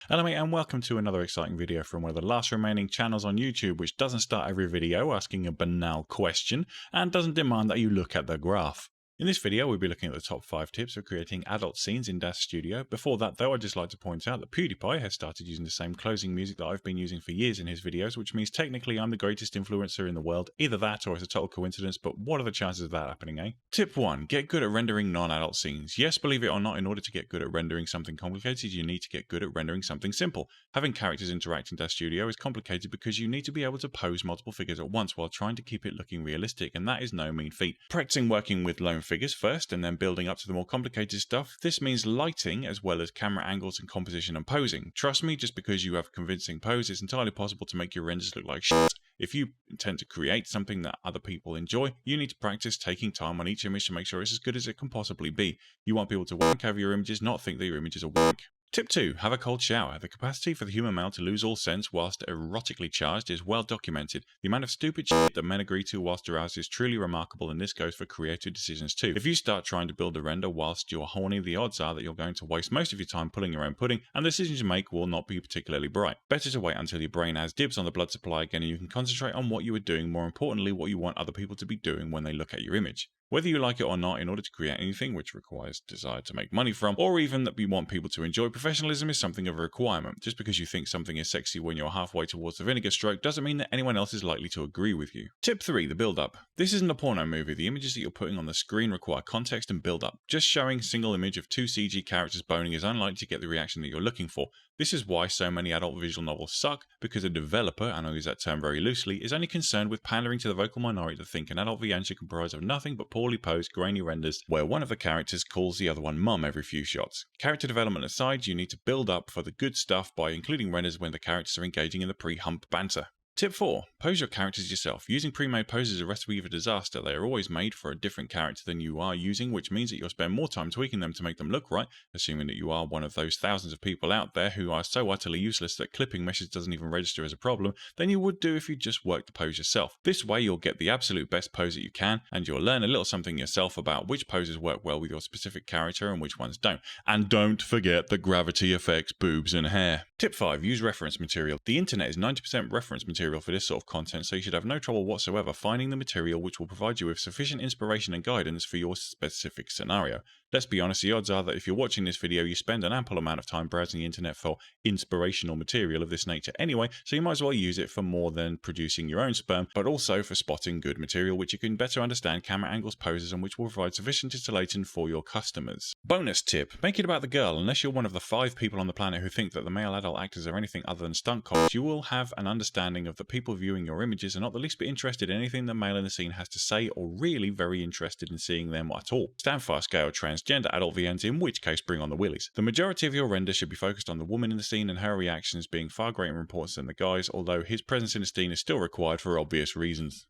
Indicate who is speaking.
Speaker 1: Hello mate, and welcome to another exciting video from one of the last remaining channels on YouTube, which doesn't start every video asking a banal question and doesn't demand that you look at the graph. In this video, we'll be looking at the top 5 tips for creating adult scenes in Daz Studio. Before that though, I'd just like to point out that PewDiePie has started using the same closing music that I've been using for years in his videos, which means technically I'm the greatest influencer in the world. Either that or it's a total coincidence, but what are the chances of that happening, eh? Tip 1. Get good at rendering non-adult scenes. Yes, believe it or not, in order to get good at rendering something complicated, you need to get good at rendering something simple. Having characters interact in Daz Studio is complicated because you need to be able to pose multiple figures at once while trying to keep it looking realistic, and that is no mean feat. Practicing working with lone figures first and then building up to the more complicated stuff. This means lighting as well as camera angles and composition and posing. Trust me, just because you have a convincing pose, it's entirely possible to make your renders look like shit. If you intend to create something that other people enjoy, you need to practice taking time on each image to make sure it's as good as it can possibly be. You want people to wank over your images, not think that your images are wank. Tip 2. Have a cold shower. The capacity for the human male to lose all sense whilst erotically charged is well documented. The amount of stupid shit that men agree to whilst aroused is truly remarkable, and this goes for creative decisions too. If you start trying to build a render whilst you're horny, the odds are that you're going to waste most of your time pulling your own pudding, and the decisions you make will not be particularly bright. Better to wait until your brain has dibs on the blood supply again and you can concentrate on what you are doing, more importantly what you want other people to be doing when they look at your image. Whether you like it or not, in order to create anything which requires desire to make money from, or even that we want people to enjoy, professionalism is something of a requirement. Just because you think something is sexy when you're halfway towards the vinegar stroke doesn't mean that anyone else is likely to agree with you. Tip 3. The build-up. This isn't a porno movie. The images that you're putting on the screen require context and build-up. Just showing a single image of 2 CG characters boning is unlikely to get the reaction that you're looking for. This is why so many adult visual novels suck, because a developer, and I use that term very loosely, is only concerned with pandering to the vocal minority that think an adult VN should comprise of nothing but poorly posed, grainy renders where one of the characters calls the other one mum every few shots. Character development aside, you need to build up for the good stuff by including renders when the characters are engaging in the pre-hump banter. Tip 4. Pose your characters yourself. Using pre-made poses is a recipe for disaster. They are always made for a different character than you are using, which means that you'll spend more time tweaking them to make them look right, assuming that you are one of those thousands of people out there who are so utterly useless that clipping message doesn't even register as a problem, than you would do if you just worked the pose yourself. This way you'll get the absolute best pose that you can, and you'll learn a little something yourself about which poses work well with your specific character and which ones don't. And don't forget that gravity affects boobs and hair. Tip 5. Use reference material. The internet is 90% reference material for this sort of content, so you should have no trouble whatsoever finding the material which will provide you with sufficient inspiration and guidance for your specific scenario. Let's be honest, the odds are that if you're watching this video, you spend an ample amount of time browsing the internet for inspirational material of this nature anyway, so you might as well use it for more than producing your own sperm, but also for spotting good material which you can better understand camera angles, poses, and which will provide sufficient titillation for your customers. Bonus tip. Make it about the girl. Unless you're one of the 5 people on the planet who think that the male adult actors are anything other than stunt cocks, you will have an understanding of the people viewing your images and not the least bit interested in anything the male in the scene has to say, or really very interested in seeing them at all. Stand fast, gay or transgender adult VNs, in which case bring on the willies. The majority of your render should be focused on the woman in the scene and her reactions being far greater importance than the guy's, although his presence in the scene is still required for obvious reasons.